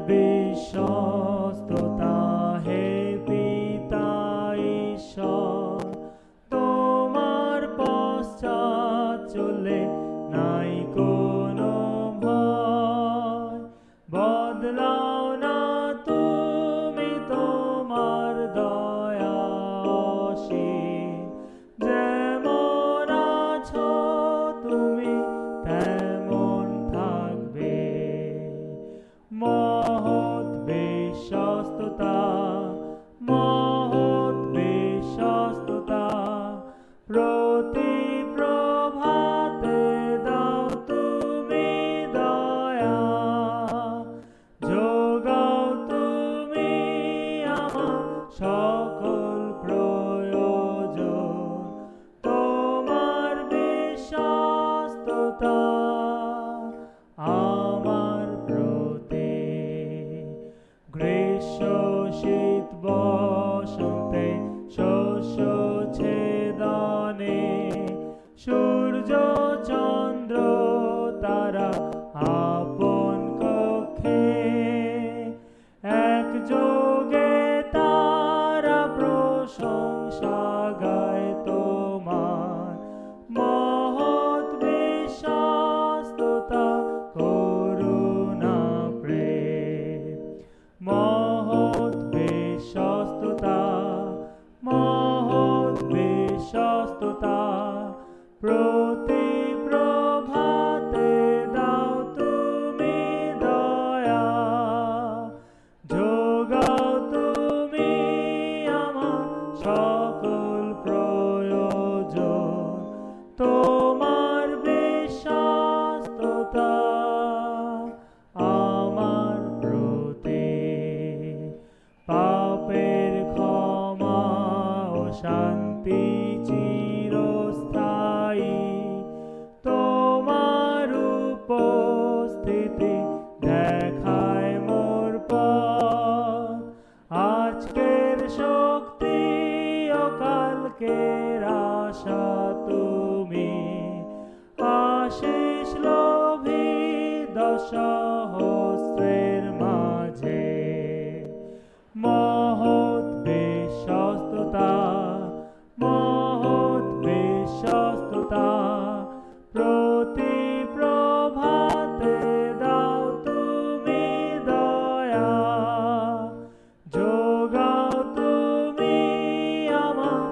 বিশ্বস্ততা হে পিতা ঈশ্বর, তোমার পশ্চাৎ চলে নাই কোনো ভয়। বদলাও না তুমি তোমার দয়া অসীম, যেমন আছো তুমি তেমন থাকবে। মহৎ বিশ্বস্ততা, মহৎ বিশ্বস্ততা, প্রতি প্রভাতে দাও তুমি দয়া। যোগাও তুমি আমার সকল প্রয়োজন, তোমার বিশ্বস্ততা আমার প্রতি। গ্রীষ্ম শীত বসন্তে শস্য ছেদনে, সূর্য চন্দ্র তারা আপন কক্ষে, একযোগে তারা প্রশংসা গায় তোমার। মহৎ বিশ্বস্ততা, করুণা প্রেম, মহৎ বিশ্বস্ততা, মহৎ বিশ্বস্ততা, প্রতি প্রভাতে দাও তুমি দয়া। যোগাও তুমি আমার সকল প্রয়োজন, তোমার বিশ্বস্ততা আমার প্রতি। পাপের ক্ষমা ও শান্তি চিরস্থায়ী, তোমার উপস্থিতি দেখায় মোর পথ। আজকের শক্তি ও কালকের আশা তুমি, আশিস লোভী দশসহস্রের মাঝে। মহৎ বিশ্বস্ততা, মহৎ বিশ্বস্ততা, প্রতি প্রভাতে দাও তুমি দয়া। যোগাও তুমি আমার